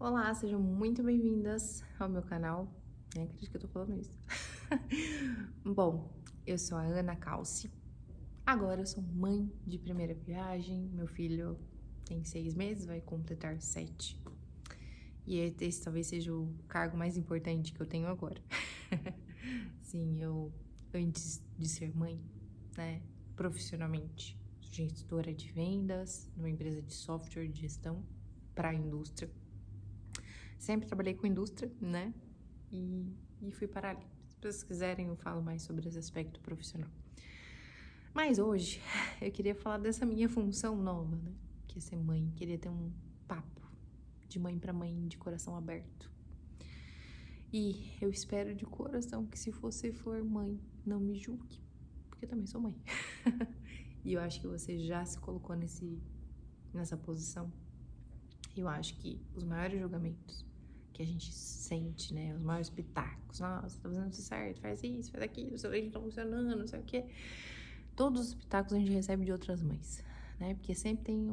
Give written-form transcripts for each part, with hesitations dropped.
Olá, sejam muito bem-vindas ao meu canal. Nem acredito que eu tô falando isso. Bom, eu sou a Ana Calci. Agora eu sou mãe de primeira viagem. Meu filho tem 6 meses, vai completar 7. E esse talvez seja o cargo mais importante que eu tenho agora. Sim, eu, antes de ser mãe, né, profissionalmente, sou gestora de vendas numa empresa de software de gestão para a indústria. Sempre trabalhei com indústria, né? E fui parar ali. Se vocês quiserem, eu falo mais sobre esse aspecto profissional. Mas hoje, eu queria falar dessa minha função nova, né? Que é ser mãe. Queria ter um papo de mãe para mãe, de coração aberto. E eu espero de coração que se você for mãe, não me julgue. Porque eu também sou mãe. E eu acho que você já se colocou nessa posição. Eu acho que os maiores julgamentos que a gente sente, né? Os maiores pitacos. Nossa, tá fazendo isso certo, faz isso, faz aquilo, seu leite não tá funcionando, não sei o quê. Todos os pitacos a gente recebe de outras mães, né? Porque sempre tem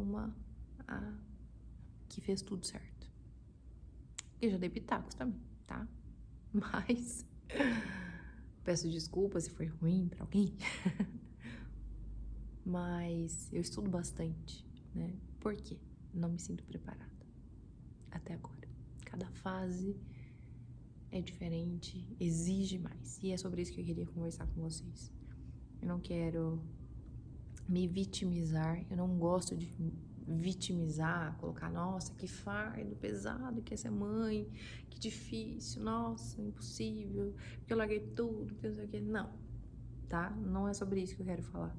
que fez tudo certo. Eu já dei pitacos também, tá? Mas peço desculpa se foi ruim pra alguém. Mas eu estudo bastante, né? Por quê? Não me sinto preparada até agora. Cada fase é diferente, exige mais. E é sobre isso que eu queria conversar com vocês. Eu não quero me vitimizar, eu não gosto de vitimizar, colocar, nossa, que fardo pesado que é ser mãe, que difícil, nossa, impossível, porque eu larguei tudo, porque não sei o que. Não, tá? Não é sobre isso que eu quero falar.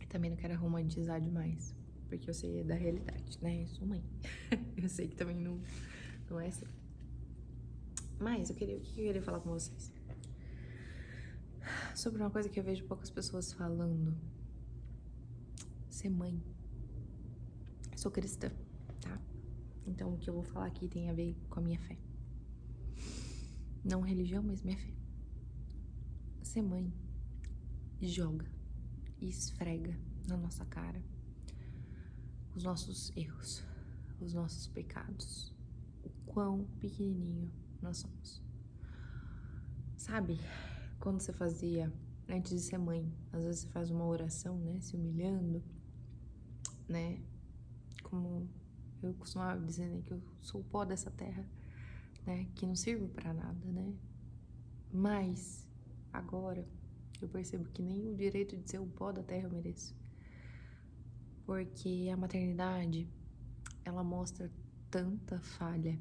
Eu também não quero romantizar demais, porque eu sei da realidade, né? Eu sou mãe. Eu sei que também não é assim. Mas o que eu queria falar com vocês? Sobre uma coisa que eu vejo poucas pessoas falando. Ser mãe. Eu sou cristã, tá? Então o que eu vou falar aqui tem a ver com a minha fé. Não religião, mas minha fé. Ser mãe joga e esfrega na nossa cara os nossos erros, os nossos pecados, o quão pequenininho nós somos. Sabe, quando você fazia, antes de ser mãe, às vezes você faz uma oração, né, se humilhando, né, como eu costumava dizer, né, que eu sou o pó dessa terra, né, que não sirvo pra nada, né, mas agora eu percebo que nem o direito de ser o pó da terra eu mereço. Porque a maternidade, ela mostra tanta falha.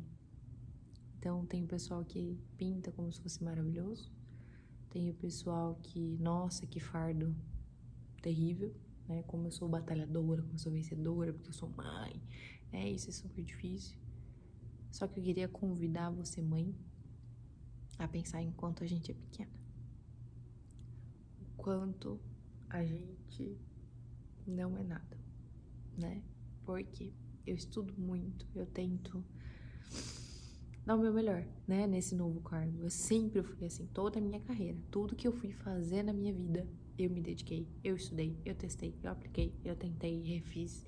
Então tem o pessoal que pinta como se fosse maravilhoso. Tem o pessoal que, nossa, que fardo terrível, né? Como eu sou batalhadora, como eu sou vencedora, porque eu sou mãe. Isso é super difícil. Só que eu queria convidar você, mãe, a pensar em quanto a gente é pequena. O quanto a gente não é nada, né? Porque eu estudo muito, eu tento dar o meu melhor, né? Nesse novo cargo. Eu sempre fui assim, toda a minha carreira. Tudo que eu fui fazer na minha vida, eu me dediquei, eu estudei, eu testei, eu apliquei, eu tentei, refiz.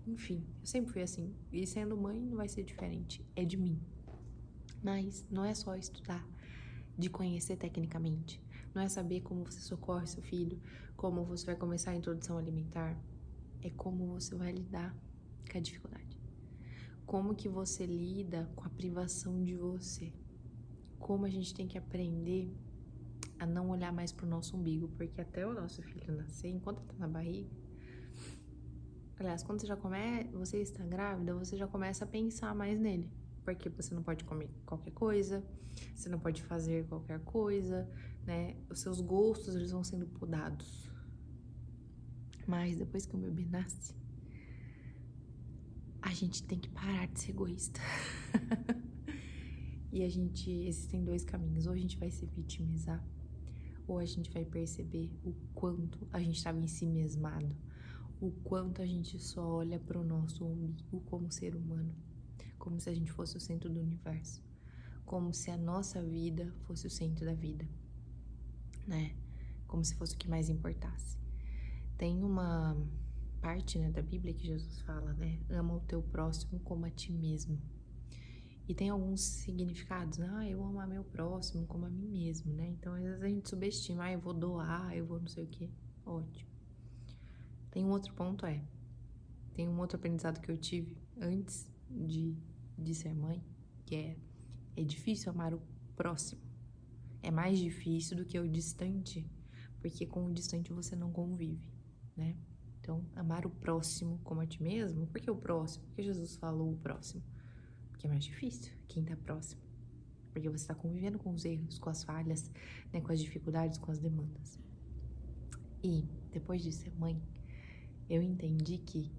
Enfim, eu sempre fui assim. E sendo mãe não vai ser diferente, é de mim. Mas não é só estudar, de conhecer tecnicamente. Não é saber como você socorre seu filho, como você vai começar a introdução alimentar. É como você vai lidar com a dificuldade. Como que você lida com a privação de você. Como a gente tem que aprender a não olhar mais pro nosso umbigo, porque até o nosso filho nascer, enquanto ele tá na barriga, aliás, quando você está grávida, você já começa a pensar mais nele, porque você não pode comer qualquer coisa, você não pode fazer qualquer coisa, né? Os seus gostos, eles vão sendo podados. Mas depois que o bebê nasce, a gente tem que parar de ser egoísta. E existem dois caminhos, ou a gente vai se vitimizar, ou a gente vai perceber o quanto a gente estava em si mesmado, o quanto a gente só olha para o nosso umbigo como ser humano, como se a gente fosse o centro do universo, como se a nossa vida fosse o centro da vida, né? Como se fosse o que mais importasse. Tem uma parte, né, da Bíblia que Jesus fala, né? Ama o teu próximo como a ti mesmo. E tem alguns significados, né? Ah, eu amo a meu próximo como a mim mesmo, né? Então, às vezes a gente subestima, eu vou doar, eu vou não sei o quê. Ótimo. Tem um outro ponto, tem um outro aprendizado que eu tive antes de ser mãe, que é difícil amar o próximo. É mais difícil do que o distante, porque com o distante você não convive, né? Então, amar o próximo como a ti mesmo, por que o próximo? Porque Jesus falou o próximo. Porque é mais difícil quem tá próximo. Porque você tá convivendo com os erros, com as falhas, né, com as dificuldades, com as demandas. E, depois de ser mãe, eu entendi que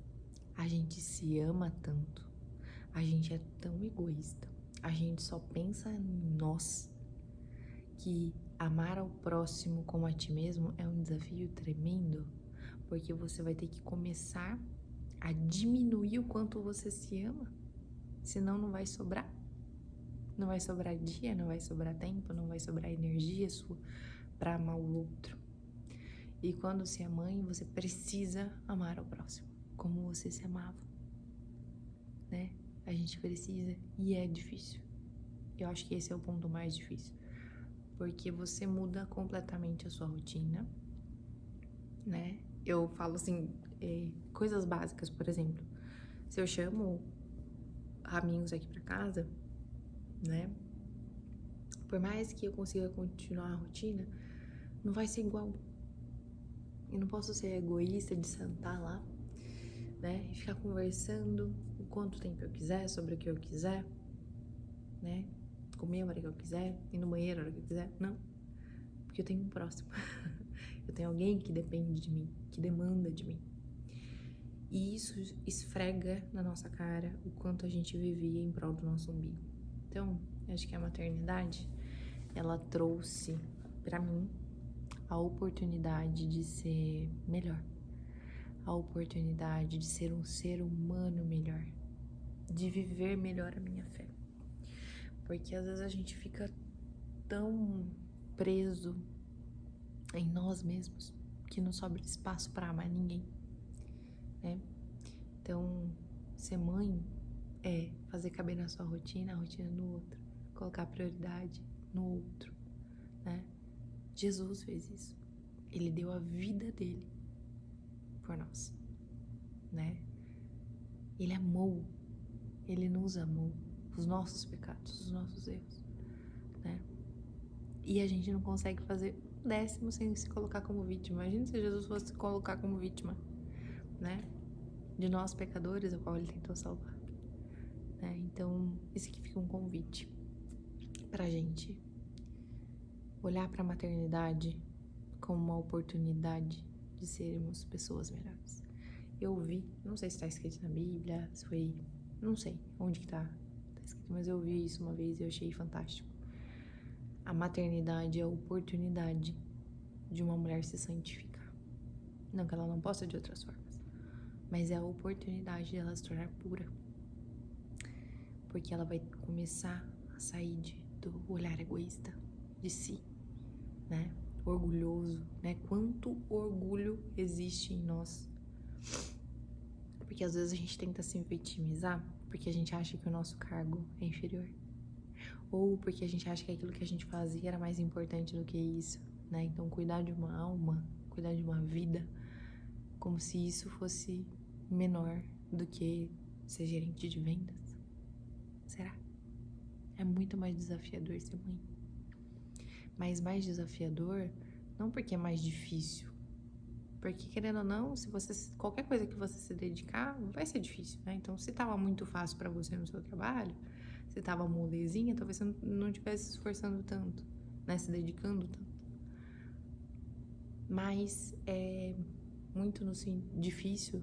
a gente se ama tanto, a gente é tão egoísta, a gente só pensa em nós, que amar ao próximo como a ti mesmo é um desafio tremendo, porque você vai ter que começar a diminuir o quanto você se ama, senão não vai sobrar. Não vai sobrar dia, não vai sobrar tempo, não vai sobrar energia sua para amar o outro. E quando você é mãe, você precisa amar ao próximo, como você se amava, né? A gente precisa e é difícil. Eu acho que esse é o ponto mais difícil, porque você muda completamente a sua rotina, né? Eu falo assim, coisas básicas, por exemplo, se eu chamo amigos aqui pra casa, né? Por mais que eu consiga continuar a rotina, não vai ser igual. Eu não posso ser egoísta de sentar lá, né? E ficar conversando o quanto tempo eu quiser, sobre o que eu quiser, né? Comer a hora que eu quiser, ir no banheiro a hora que eu quiser. Não. Porque eu tenho um próximo. Eu tenho alguém que depende de mim, que demanda de mim. E isso esfrega na nossa cara o quanto a gente vivia em prol do nosso umbigo. Então, acho que a maternidade, ela trouxe pra mim a oportunidade de ser melhor, a oportunidade de ser um ser humano melhor, de viver melhor a minha fé. Porque às vezes a gente fica tão preso em nós mesmos que não sobra espaço para amar ninguém, né? Então, ser mãe é fazer caber na sua rotina a rotina do outro, colocar prioridade no outro, né? Jesus fez isso. Ele deu a vida dele por nós, né? Ele amou, ele nos amou, os nossos pecados, os nossos erros, né? E a gente não consegue fazer um décimo sem se colocar como vítima. Imagina se Jesus fosse se colocar como vítima, né? De nós pecadores, a qual ele tentou salvar, né? Então, esse aqui fica um convite pra gente olhar pra maternidade como uma oportunidade de sermos pessoas melhores. Eu ouvi, não sei se tá escrito na Bíblia, se foi, não sei onde que tá escrito, mas eu ouvi isso uma vez e eu achei fantástico. A maternidade é a oportunidade de uma mulher se santificar. Não que ela não possa de outras formas, mas é a oportunidade dela se tornar pura. Porque ela vai começar a sair do olhar egoísta de si, né? Orgulhoso, né? Quanto orgulho existe em nós. Porque às vezes a gente tenta se vitimizar porque a gente acha que o nosso cargo é inferior. Ou porque a gente acha que aquilo que a gente fazia era mais importante do que isso, né? Então, cuidar de uma alma, cuidar de uma vida, como se isso fosse menor do que ser gerente de vendas. Será? É muito mais desafiador ser mãe. Mas mais desafiador, não porque é mais difícil. Porque, querendo ou não, se você, qualquer coisa que você se dedicar, vai ser difícil, né? Então, se tava muito fácil pra você no seu trabalho, se tava molezinha, talvez você não estivesse se esforçando tanto, né? Se dedicando tanto. Mas é muito difícil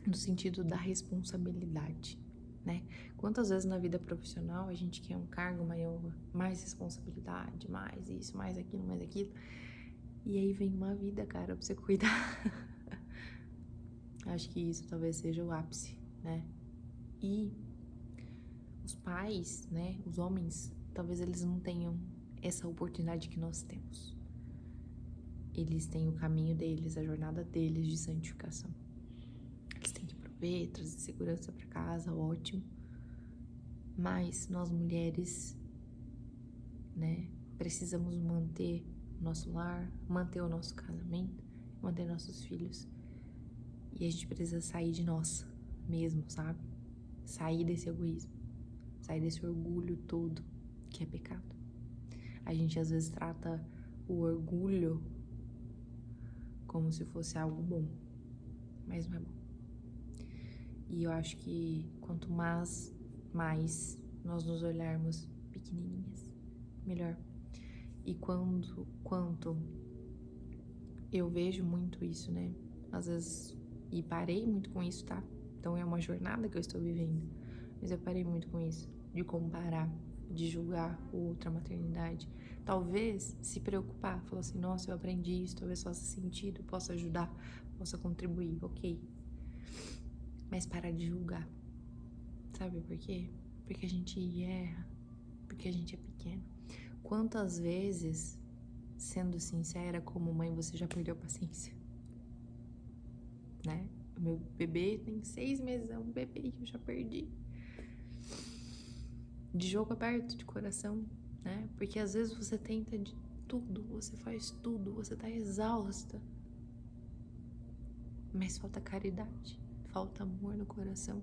no sentido da responsabilidade, né? Quantas vezes na vida profissional a gente quer um cargo maior, mais responsabilidade, mais isso, mais aquilo, mais aquilo. E aí vem uma vida, cara, pra você cuidar. Acho que isso talvez seja o ápice, né? E os pais, né, os homens, talvez eles não tenham essa oportunidade que nós temos. Eles têm o caminho deles, a jornada deles de santificação. prover, trazer segurança para casa, ótimo. Mas nós mulheres, né, precisamos manter o nosso lar, manter o nosso casamento, manter nossos filhos. E a gente precisa sair de nós mesmo, sabe? Sair desse egoísmo, sair desse orgulho todo, que é pecado. A gente às vezes trata o orgulho como se fosse algo bom, mas não é bom. E eu acho que quanto mais nós nos olharmos pequenininhas, melhor. E quanto eu vejo muito isso, né? Às vezes, e parei muito com isso, tá? Então é uma jornada que eu estou vivendo, mas eu parei muito com isso, de comparar, de julgar outra maternidade. Talvez se preocupar, falar assim, nossa, eu aprendi isso, talvez faça sentido, possa ajudar, possa contribuir, ok. Mas parar de julgar. Sabe por quê? Porque a gente erra, porque a gente é pequeno. Quantas vezes, sendo sincera, como mãe, você já perdeu a paciência? Né? O meu bebê tem 6 meses, é um bebê que eu já perdi. De jogo aberto, de coração, né? Porque às vezes você tenta de tudo, você faz tudo, você tá exausta. Mas falta caridade, falta amor no coração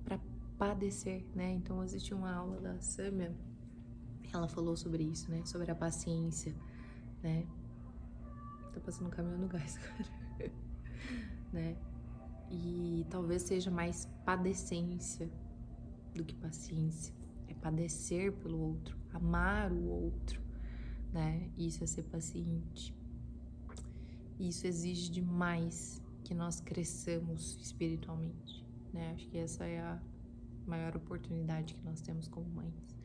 pra padecer, né? Então existe uma aula da Samia, ela falou sobre isso, né? Sobre a paciência, né? Tá passando um caminhão no gás, cara. Né? E talvez seja mais padecência do que paciência. É padecer pelo outro, amar o outro, né? Isso é ser paciente. Isso exige demais que nós cresçamos espiritualmente, né? Acho que essa é a maior oportunidade que nós temos como mães,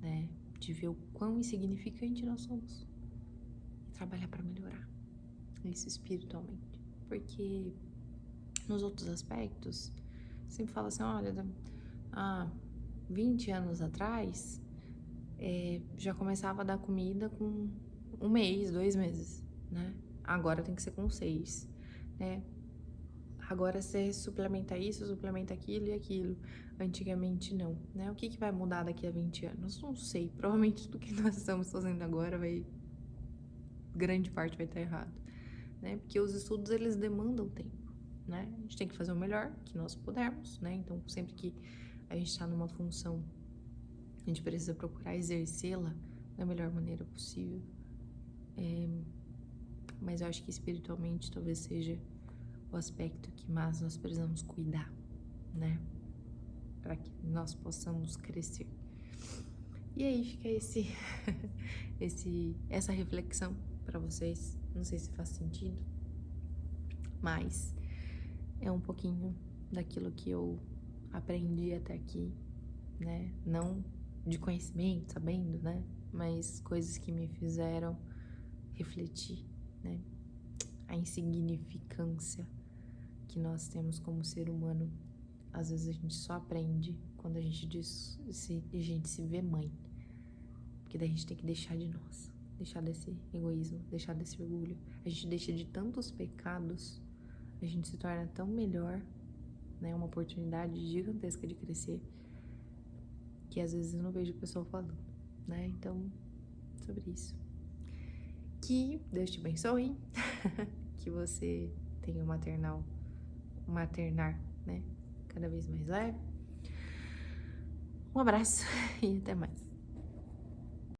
né? De ver o quão insignificante nós somos e trabalhar para melhorar isso espiritualmente. Porque nos outros aspectos, sempre fala assim, olha, há 20 anos atrás, já começava a dar comida com 1 mês, 2 meses, né? Agora tem que ser com 6, né? Agora você suplementa isso, suplementa aquilo e aquilo. Antigamente não, né? O que vai mudar daqui a 20 anos? Não sei. Provavelmente tudo que nós estamos fazendo agora grande parte vai estar errado, né? Porque os estudos, eles demandam tempo, né? A gente tem que fazer o melhor que nós pudermos, né? Então, sempre que a gente está numa função, a gente precisa procurar exercê-la da melhor maneira possível. Mas eu acho que espiritualmente talvez seja o aspecto que mais nós precisamos cuidar, né? Para que nós possamos crescer. E aí fica essa reflexão para vocês. Não sei se faz sentido, mas é um pouquinho daquilo que eu aprendi até aqui, né? Não de conhecimento, sabendo, né? Mas coisas que me fizeram refletir, né? A insignificância que nós temos como ser humano. Às vezes a gente só aprende quando a gente se vê mãe. Porque daí a gente tem que deixar de nós, deixar desse egoísmo, deixar desse orgulho. A gente deixa de tantos pecados, a gente se torna tão melhor, né? Uma oportunidade gigantesca de crescer, que às vezes eu não vejo o pessoal falando, né? Então, sobre isso. Que Deus te abençoe, que você tenha maternar, né? Cada vez mais leve. Um abraço e até mais.